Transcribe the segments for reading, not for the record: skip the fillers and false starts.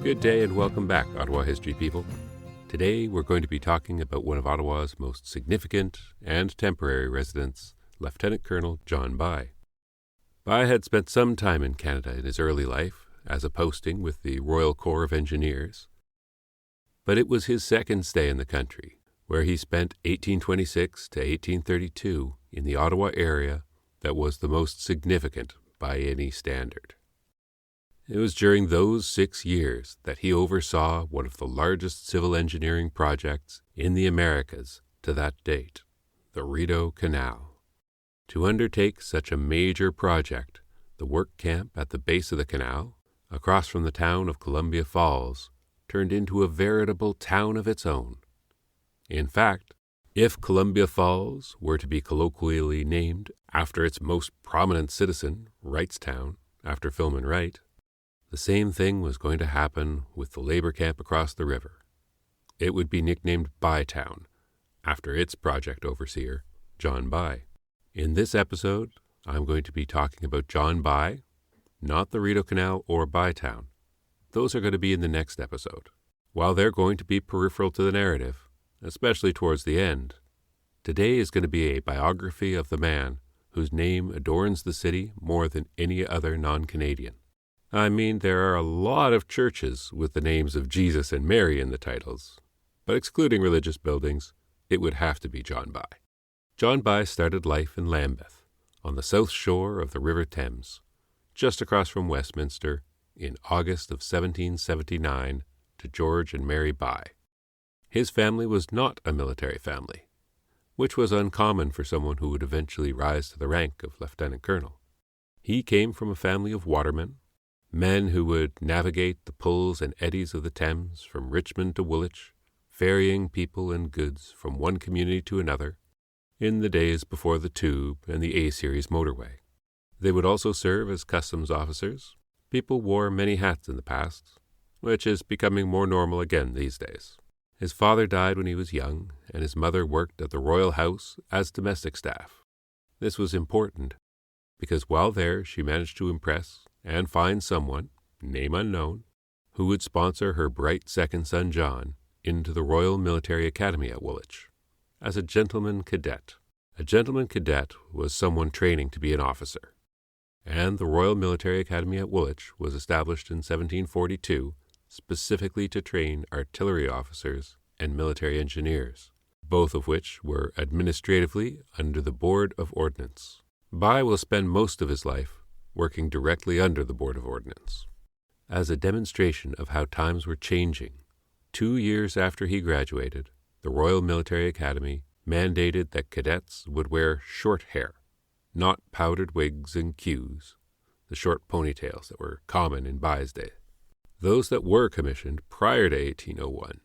Good day and welcome back, Ottawa history people. Today we're going to be talking about one of Ottawa's most significant and temporary residents, Lieutenant Colonel John By. By had spent some time in Canada in his early life as a posting with the Royal Corps of Engineers, but it was his second stay in the country, where he spent 1826 to 1832 in the Ottawa area, that was the most significant by any standard. It was during those 6 years that he oversaw one of the largest civil engineering projects in the Americas to that date, the Rideau Canal. To undertake such a major project, the work camp at the base of the canal, across from the town of Columbia Falls, turned into a veritable town of its own. In fact, if Columbia Falls were to be colloquially named after its most prominent citizen, Wrightstown, after Filman Wright, the same thing was going to happen with the labor camp across the river. It would be nicknamed Bytown, after its project overseer, John By. In this episode, I'm going to be talking about John By, not the Rideau Canal or Bytown. Those are going to be in the next episode. While they're going to be peripheral to the narrative, especially towards the end, today is going to be a biography of the man whose name adorns the city more than any other non-Canadian. I mean, there are a lot of churches with the names of Jesus and Mary in the titles, but excluding religious buildings, it would have to be John By. John By started life in Lambeth, on the south shore of the River Thames, just across from Westminster, in August of 1779 to George and Mary By. His family was not a military family, which was uncommon for someone who would eventually rise to the rank of lieutenant colonel. He came from a family of watermen, men who would navigate the pulls and eddies of the Thames from Richmond to Woolwich, ferrying people and goods from one community to another, in the days before the Tube and the A-Series motorway. They would also serve as customs officers. People wore many hats in the past, which is becoming more normal again these days. His father died when he was young, and his mother worked at the Royal House as domestic staff. This was important, because while there she managed to impress and find someone, name unknown, who would sponsor her bright second son John into the Royal Military Academy at Woolwich as a gentleman cadet. A gentleman cadet was someone training to be an officer, and the Royal Military Academy at Woolwich was established in 1742 specifically to train artillery officers and military engineers, both of which were administratively under the Board of Ordnance. By will spend most of his life working directly under the Board of Ordnance. As a demonstration of how times were changing, 2 years after he graduated, the Royal Military Academy mandated that cadets would wear short hair, not powdered wigs and queues, the short ponytails that were common in By's day. Those that were commissioned prior to 1801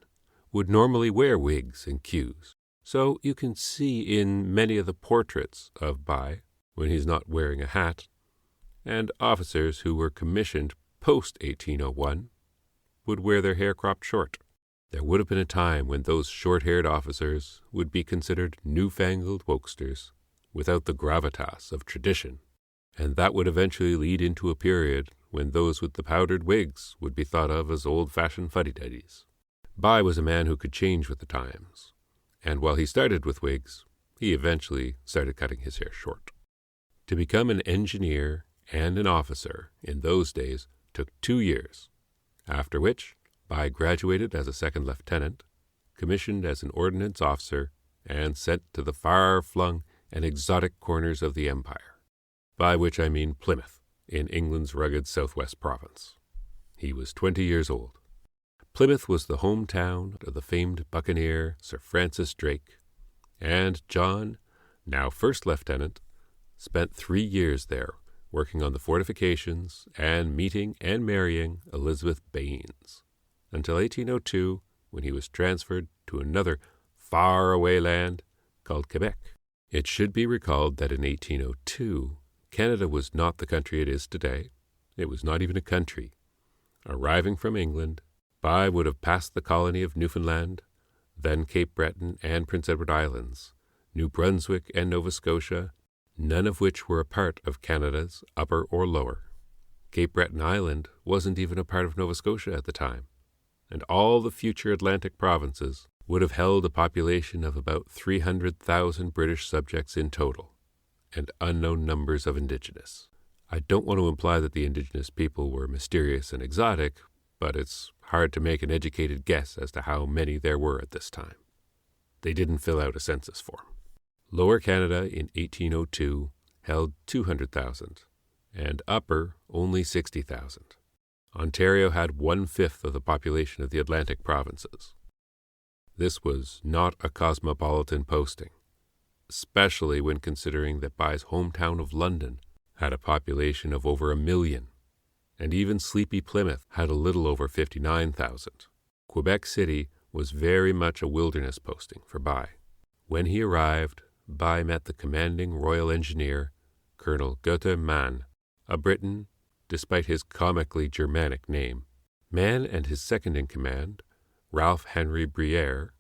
would normally wear wigs and queues, so you can see in many of the portraits of By, when he's not wearing a hat, and officers who were commissioned post-1801 would wear their hair cropped short. There would have been a time when those short-haired officers would be considered newfangled wokesters without the gravitas of tradition, and that would eventually lead into a period when those with the powdered wigs would be thought of as old-fashioned fuddy-duddies. By was a man who could change with the times, and while he started with wigs, he eventually started cutting his hair short. To become an engineer and an officer in those days took 2 years, after which By graduated as a second lieutenant, commissioned as an ordnance officer, and sent to the far-flung and exotic corners of the empire, by which I mean Plymouth, in England's rugged southwest province. He was 20 years old. Plymouth was the hometown of the famed buccaneer Sir Francis Drake, and John, now first lieutenant, spent 3 years there working on the fortifications and meeting and marrying Elizabeth Baines, until 1802, when he was transferred to another far-away land called Quebec. It should be recalled that in 1802, Canada was not the country it is today. It was not even a country. Arriving from England, By would have passed the colony of Newfoundland, then Cape Breton and Prince Edward Islands, New Brunswick and Nova Scotia, none of which were a part of Canada's upper or lower. Cape Breton Island wasn't even a part of Nova Scotia at the time. and all the future Atlantic provinces would have held a population of about 300,000 British subjects in total, and unknown numbers of indigenous. I don't want to imply that the indigenous people were mysterious and exotic, but it's hard to make an educated guess as to how many there were at this time. They didn't fill out a census form. Lower Canada in 1802 held 200,000, and Upper only 60,000. Ontario had 1/5 of the population of the Atlantic provinces. This was not a cosmopolitan posting, especially when considering that By's hometown of London had a population of over 1 million, and even sleepy Plymouth had a little over 59,000. Quebec City was very much a wilderness posting for By. When he arrived, By met the commanding Royal Engineer, Colonel Goethe Mann, a Briton, despite his comically Germanic name. Mann and his second-in-command, Ralph Henry Briere,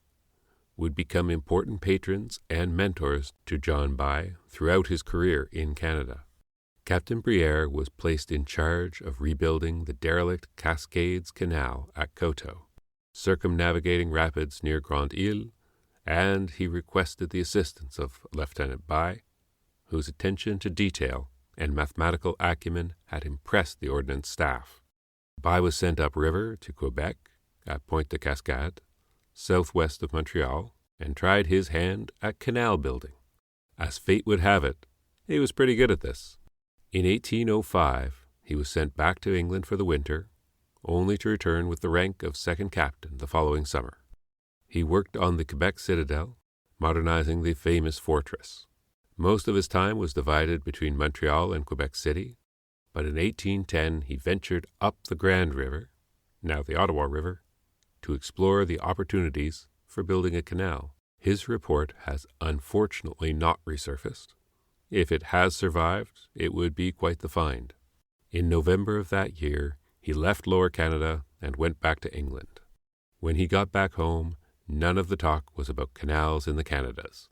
would become important patrons and mentors to John By throughout his career in Canada. Captain Briere was placed in charge of rebuilding the derelict Cascades Canal at Coteau, circumnavigating rapids near Grande Ile, and he requested the assistance of Lieutenant By, whose attention to detail and mathematical acumen had impressed the ordnance staff. By was sent upriver to Quebec at Pointe de Cascade, southwest of Montreal, and tried his hand at canal building. As fate would have it, he was pretty good at this. In 1805, he was sent back to England for the winter, only to return with the rank of second captain the following summer. He worked on the Quebec citadel, modernizing the famous fortress. Most of his time was divided between Montreal and Quebec City, but in 1810 he ventured up the Grand River, now the Ottawa River, to explore the opportunities for building a canal. His report has unfortunately not resurfaced. If it has survived, it would be quite the find. In November of that year, he left Lower Canada and went back to England. When he got back home, none of the talk was about canals in the Canadas.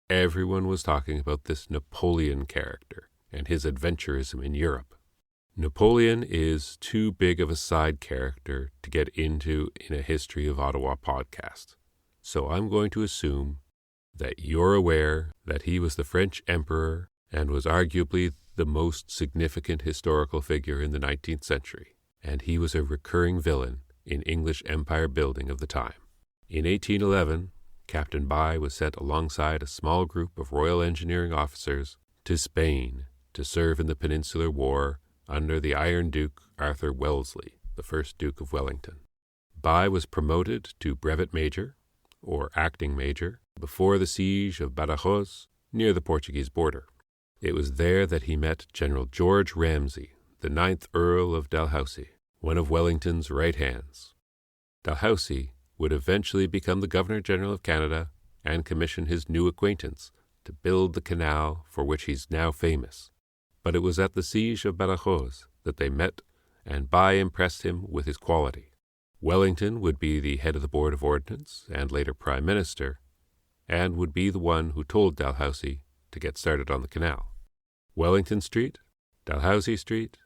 Everyone was talking about this Napoleon character and his adventurism in Europe. Napoleon is too big of a side character to get into in a History of Ottawa podcast, so I'm going to assume that you're aware that he was the French emperor and was arguably the most significant historical figure in the 19th century, and he was a recurring villain in English empire building of the time. In 1811, Captain By was sent alongside a small group of Royal Engineering officers to Spain to serve in the Peninsular War under the Iron Duke Arthur Wellesley, the first Duke of Wellington. By was promoted to brevet major, or acting major, before the siege of Badajoz, near the Portuguese border. It was there that he met General George Ramsay, the 9th Earl of Dalhousie, one of Wellington's right hands. Dalhousie would eventually become the Governor-General of Canada and commission his new acquaintance to build the canal for which he's now famous. But it was at the siege of Badajoz that they met, and By impressed him with his quality. Wellington would be the head of the Board of Ordnance and later Prime Minister, and would be the one who told Dalhousie to get started on the canal. Wellington Street, Dalhousie Street,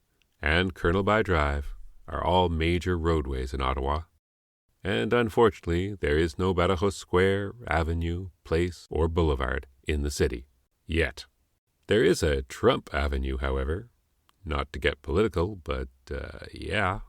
and Colonel By Drive are all major roadways in Ottawa, and unfortunately there is no Badajoz Square, Avenue, Place, or Boulevard in the city, yet. There is a Trump Avenue, however, not to get political, but yeah.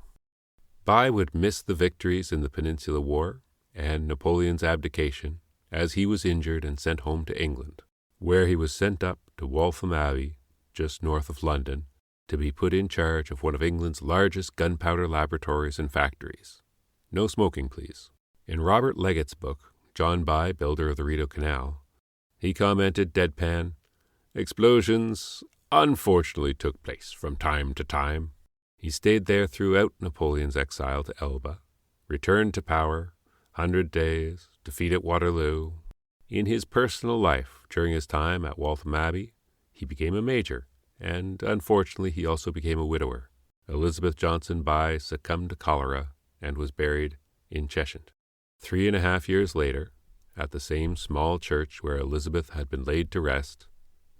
By would miss the victories in the Peninsular War and Napoleon's abdication, as he was injured and sent home to England, where he was sent up to Waltham Abbey, just north of London, to be put in charge of one of England's largest gunpowder laboratories and factories. No smoking, please. In Robert Leggett's book, John By, Builder of the Rideau Canal, he commented deadpan, "Explosions unfortunately took place from time to time." He stayed there throughout Napoleon's exile to Elba, returned to power, 100 Days, defeat at Waterloo. In his personal life, during his time at Waltham Abbey, he became a major, and unfortunately he also became a widower. Elizabeth Johnson By succumbed to cholera and was buried in Cheshire. 3.5 years later, at the same small church where Elizabeth had been laid to rest,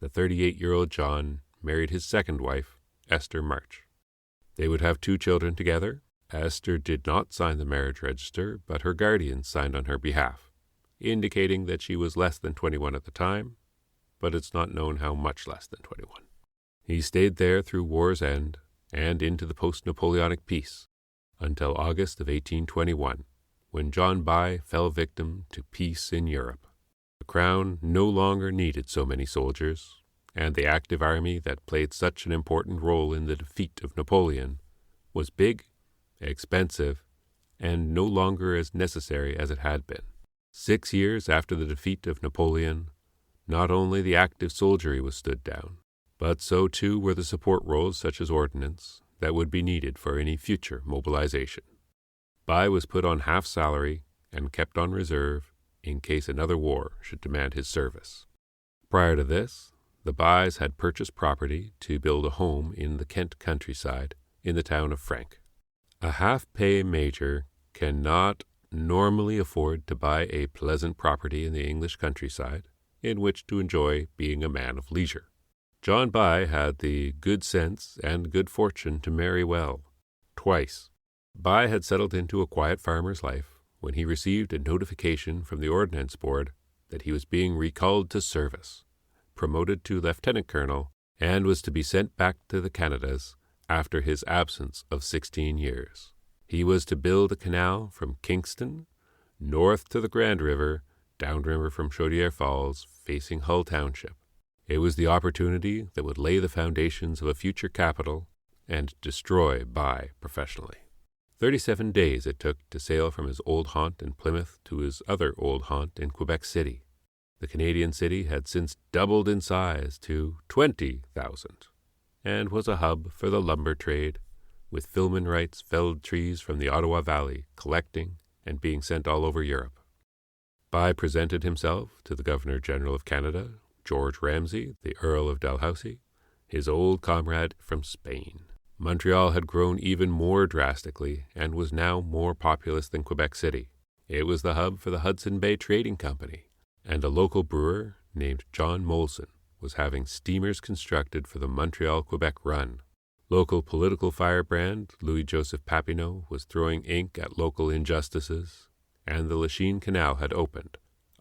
the 38-year-old John married his second wife, Esther March. They would have 2 children together, Esther did not sign the marriage register, but her guardian signed on her behalf, indicating that she was less than 21 at the time, but it's not known how much less than 21. He stayed there through war's end and into the post-Napoleonic peace until August of 1821, when John By fell victim to peace in Europe. The crown no longer needed so many soldiers, and the active army that played such an important role in the defeat of Napoleon was big, expensive, and no longer as necessary as it had been. 6 years after the defeat of Napoleon, not only the active soldiery was stood down, but so too were the support roles such as ordnance that would be needed for any future mobilization. By was put on half salary and kept on reserve in case another war should demand his service. Prior to this, the Bys had purchased property to build a home in the Kent countryside in the town of Frank. A half-pay major cannot normally afford to buy a pleasant property in the English countryside in which to enjoy being a man of leisure. John By had the good sense and good fortune to marry well, twice. By had settled into a quiet farmer's life when he received a notification from the Ordnance Board that he was being recalled to service, promoted to lieutenant colonel, and was to be sent back to the Canadas after his absence of 16 years. He was to build a canal from Kingston north to the Grand River, downriver from Chaudière Falls, facing Hull Township. It was the opportunity that would lay the foundations of a future capital and destroy By professionally. 37 days it took to sail from his old haunt in Plymouth to his other old haunt in Quebec City. The Canadian city had since doubled in size to 20,000 and was a hub for the lumber trade, with Filmenwright's felled trees from the Ottawa Valley collecting and being sent all over Europe. By presented himself to the Governor-General of Canada, George Ramsay, the Earl of Dalhousie, his old comrade from Spain. Montreal had grown even more drastically and was now more populous than Quebec City. It was the hub for the Hudson Bay Trading Company, and a local brewer named John Molson was having steamers constructed for the Montreal-Quebec run. Local political firebrand Louis-Joseph Papineau was throwing ink at local injustices, and the Lachine Canal had opened,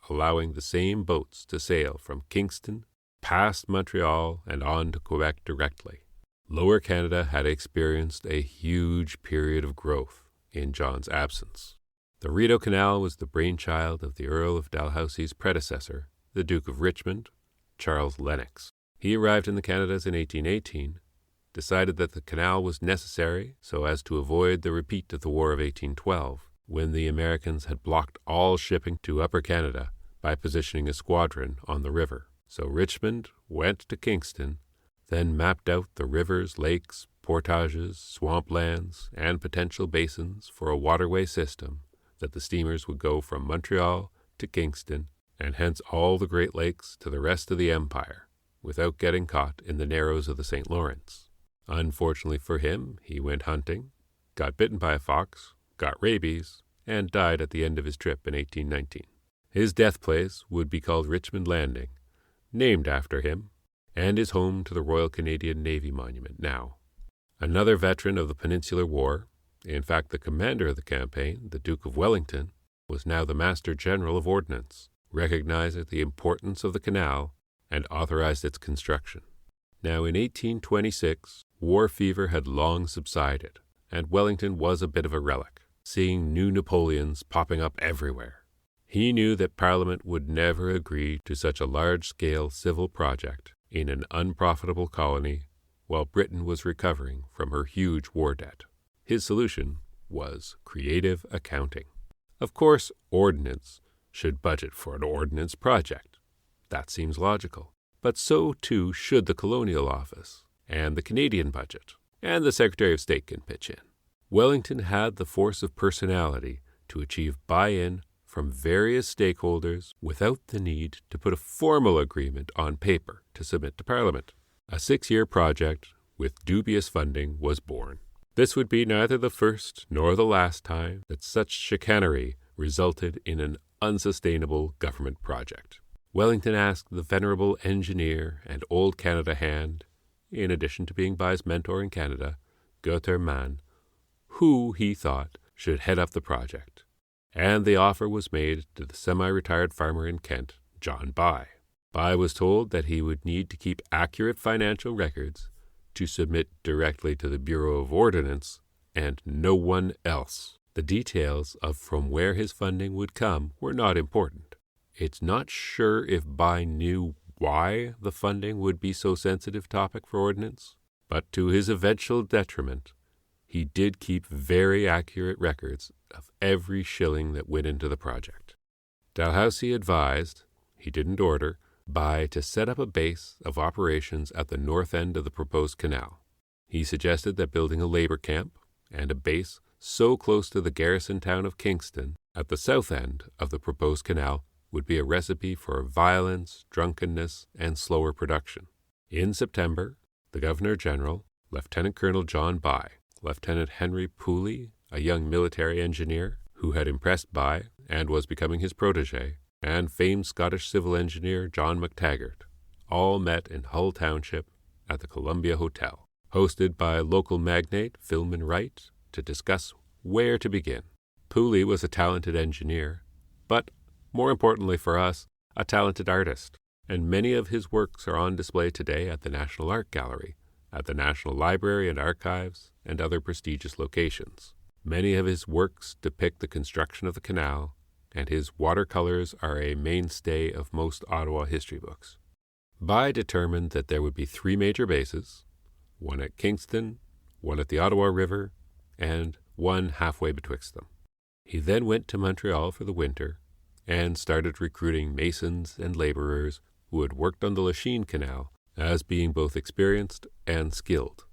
allowing the same boats to sail from Kingston, past Montreal, and on to Quebec directly. Lower Canada had experienced a huge period of growth in John's absence. The Rideau Canal was the brainchild of the Earl of Dalhousie's predecessor, the Duke of Richmond, Charles Lennox. He arrived in the Canadas in 1818, decided that the canal was necessary so as to avoid the repeat of the War of 1812, when the Americans had blocked all shipping to Upper Canada by positioning a squadron on the river. So Richmond went to Kingston, then mapped out the rivers, lakes, portages, swamplands, and potential basins for a waterway system that the steamers would go from Montreal to Kingston, and hence all the Great Lakes to the rest of the empire, without getting caught in the narrows of the St. Lawrence. Unfortunately for him, he went hunting, got bitten by a fox, got rabies, and died at the end of his trip in 1819. His death place would be called Richmond Landing, named after him, and is home to the Royal Canadian Navy Monument now. Another veteran of the Peninsular War, in fact the commander of the campaign, the Duke of Wellington, was now the Master General of Ordnance, recognized the importance of the canal and authorized its construction. Now in 1826, war fever had long subsided, and Wellington was a bit of a relic, seeing new Napoleons popping up everywhere. He knew that Parliament would never agree to such a large-scale civil project in an unprofitable colony while Britain was recovering from her huge war debt. His solution was creative accounting. Of course, ordnance should budget for an ordnance project. That seems logical. But so too should the Colonial Office, and the Canadian budget, and the Secretary of State can pitch in. Wellington had the force of personality to achieve buy-in from various stakeholders without the need to put a formal agreement on paper to submit to Parliament. A 6-year project with dubious funding was born. This would be neither the first nor the last time that such chicanery resulted in an unsustainable government project. Wellington asked the venerable engineer and old Canada hand, in addition to being By's mentor in Canada, Guter Mann, who he thought should head up the project, and the offer was made to the semi-retired farmer in Kent, John By. By was told that he would need to keep accurate financial records to submit directly to the Bureau of Ordnance and no one else. The details of from where his funding would come were not important. It's not sure if By knew why the funding would be so sensitive topic for Ordnance, but to his eventual detriment, he did keep very accurate records of every shilling that went into the project. Dalhousie advised, he didn't order, By to set up a base of operations at the north end of the proposed canal. He suggested that building a labor camp and a base so close to the garrison town of Kingston at the south end of the proposed canal would be a recipe for violence, drunkenness, and slower production. In September, the Governor-General, Lieutenant Colonel John By, Lieutenant Henry Pooley, a young military engineer who had impressed By and was becoming his protégé, and famed Scottish civil engineer John MacTaggart, all met in Hull Township at the Columbia Hotel, hosted by local magnate Philman Wright to discuss where to begin. Pooley was a talented engineer, but more importantly for us, a talented artist, and many of his works are on display today at the National Art Gallery, at the National Library and Archives, and other prestigious locations. Many of his works depict the construction of the canal, and his watercolors are a mainstay of most Ottawa history books. By determined that there would be 3 major bases, one at Kingston, one at the Ottawa River, and one halfway betwixt them. He then went to Montreal for the winter and started recruiting masons and laborers who had worked on the Lachine Canal as being both experienced and skilled.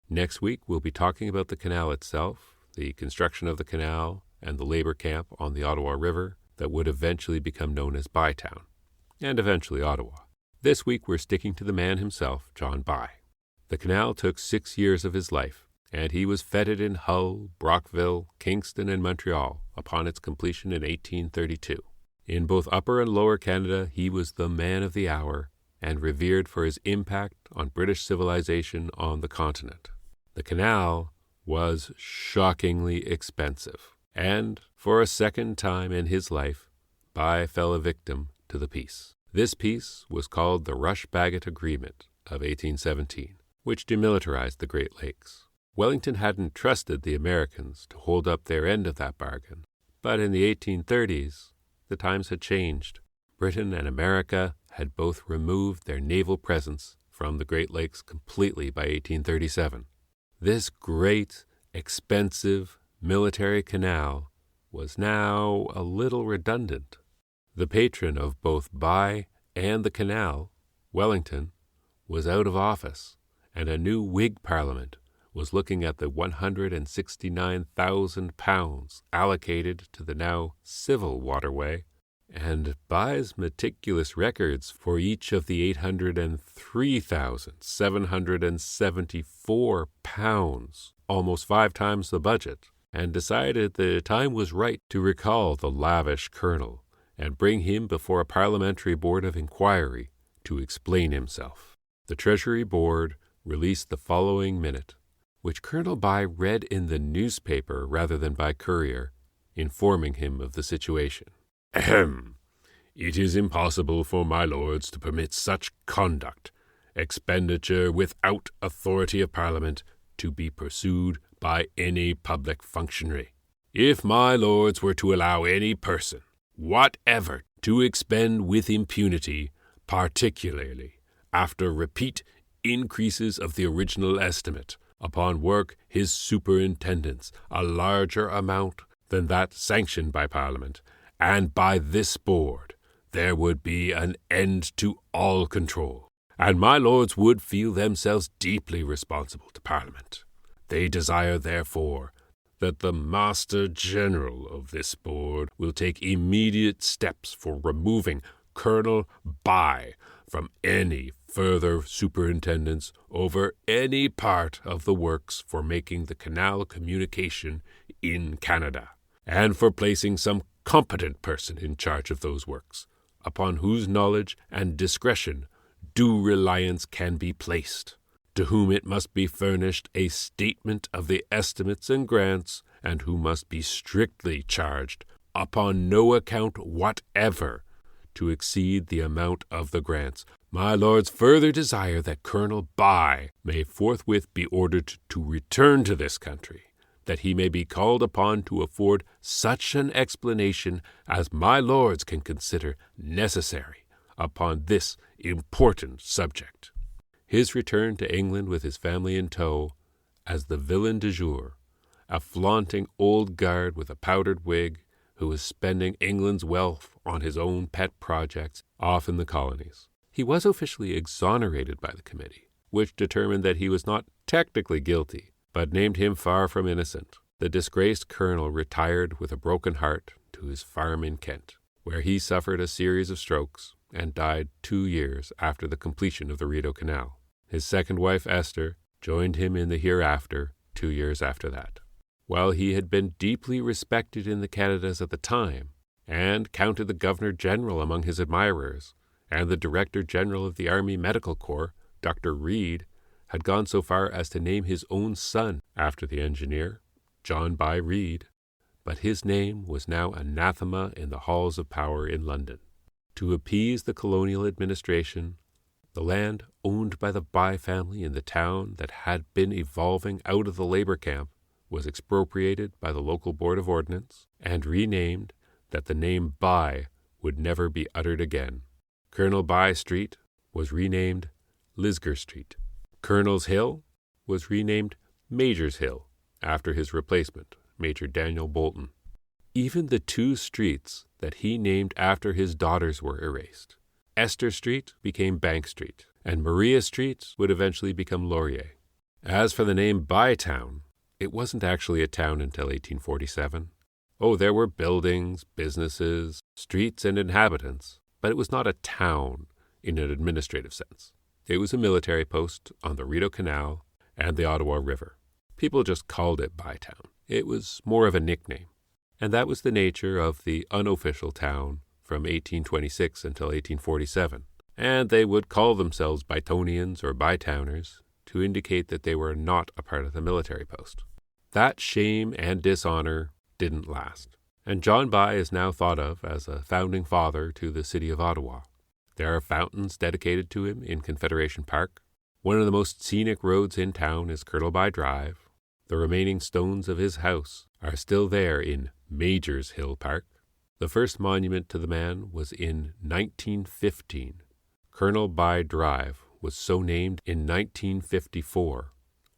Next week we'll be talking about the canal itself, the construction of the canal, and the labor camp on the Ottawa River that would eventually become known as Bytown, and eventually Ottawa. This week we're sticking to the man himself, John By. The canal took 6 years of his life, and he was feted in Hull, Brockville, Kingston, and Montreal upon its completion in 1832. In both Upper and Lower Canada, he was the man of the hour and revered for his impact on British civilization on the continent. The canal was shockingly expensive, and for a second time in his life, By fell a victim to the peace. This peace was called the Rush-Bagot Agreement of 1817, which demilitarized the Great Lakes. Wellington hadn't trusted the Americans to hold up their end of that bargain, but in the 1830s, the times had changed. Britain and America had both removed their naval presence from the Great Lakes completely by 1837. This great, expensive military canal was now a little redundant. The patron of both By and the canal, Wellington, was out of office, and a new Whig Parliament was looking at the £169,000 allocated to the now civil waterway, and By's meticulous records for each of the £803,774, almost 5 times the budget, and decided the time was right to recall the lavish colonel and bring him before a parliamentary board of inquiry to explain himself. The Treasury Board released the following minute, which Colonel By read in the newspaper rather than by courier, informing him of the situation. Ahem. It is impossible for my lords to permit such conduct, expenditure without authority of Parliament, to be pursued by any public functionary. If my lords were to allow any person, whatever, to expend with impunity, particularly after repeat increases of the original estimate, upon work his superintendence, a larger amount than that sanctioned by Parliament, and by this board, there would be an end to all control, and my lords would feel themselves deeply responsible to Parliament. They desire, therefore, that the Master General of this board will take immediate steps for removing Colonel By from any further superintendence over any part of the works for making the canal communication in Canada, and for placing some competent person in charge of those works, upon whose knowledge and discretion due reliance can be placed. to whom it must be furnished a statement of the estimates and grants, and who must be strictly charged, upon no account whatever, to exceed the amount of the grants. My lords further desire that Colonel By may forthwith be ordered to return to this country, that he may be called upon to afford such an explanation as my lords can consider necessary upon this important subject. His return to England with his family in tow, as the villain du jour, a flaunting old guard with a powdered wig, who was spending England's wealth on his own pet projects off in the colonies. He was officially exonerated by the committee, which determined that he was not technically guilty, but named him far from innocent. The disgraced colonel retired with a broken heart to his farm in Kent, where he suffered a series of strokes and died 2 years after the completion of the Rideau Canal. His second wife, Esther, joined him in the hereafter 2 years after that. While he had been deeply respected in the Canadas at the time, and counted the Governor-General among his admirers, and the Director-General of the Army Medical Corps, Dr. Reed, had gone so far as to name his own son after the engineer, John By Reed, but his name was now anathema in the halls of power in London. To appease the colonial administration, the land owned by the By family in the town that had been evolving out of the labor camp was expropriated by the local board of ordnance and renamed that the name By would never be uttered again. Colonel By Street was renamed Lisgar Street. Colonel's Hill was renamed Major's Hill after his replacement, Major Daniel Bolton. Even the 2 streets that he named after his daughters were erased. Esther Street became Bank Street, and Maria Street would eventually become Laurier. As for the name Bytown, it wasn't actually a town until 1847. Oh, there were buildings, businesses, streets, and inhabitants, but it was not a town in an administrative sense. It was a military post on the Rideau Canal and the Ottawa River. People just called it Bytown. It was more of a nickname. And that was the nature of the unofficial town from 1826 until 1847. And they would call themselves Bytonians or Bytowners to indicate that they were not a part of the military post. That shame and dishonor didn't last, and John By is now thought of as a founding father to the city of Ottawa. There are fountains dedicated to him in Confederation Park. One of the most scenic roads in town is Colonel By Drive. The remaining stones of his house are still there in Major's Hill Park. The first monument to the man was in 1915. Colonel By Drive was so named in 1954,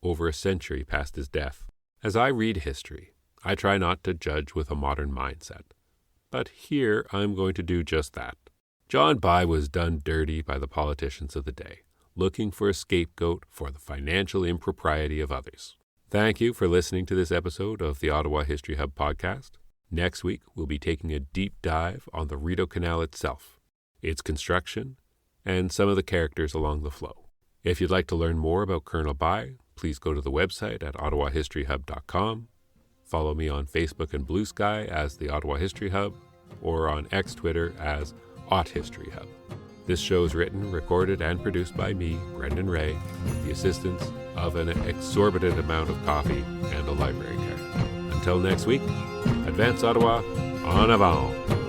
over a century past his death. As I read history, I try not to judge with a modern mindset. But here I'm going to do just that. John By was done dirty by the politicians of the day, looking for a scapegoat for the financial impropriety of others. Thank you for listening to this episode of the Ottawa History Hub podcast. Next week, we'll be taking a deep dive on the Rideau Canal itself, its construction, and some of the characters along the flow. If you'd like to learn more about Colonel By, please go to the website at ottawahistoryhub.com. Follow me on Facebook and Blue Sky as the Ottawa History Hub, or on X Twitter as Ott History Hub. This show is written, recorded, and produced by me, Brendan Ray, with the assistance of an exorbitant amount of coffee and a library card. Until next week, Advance Ottawa, en avant!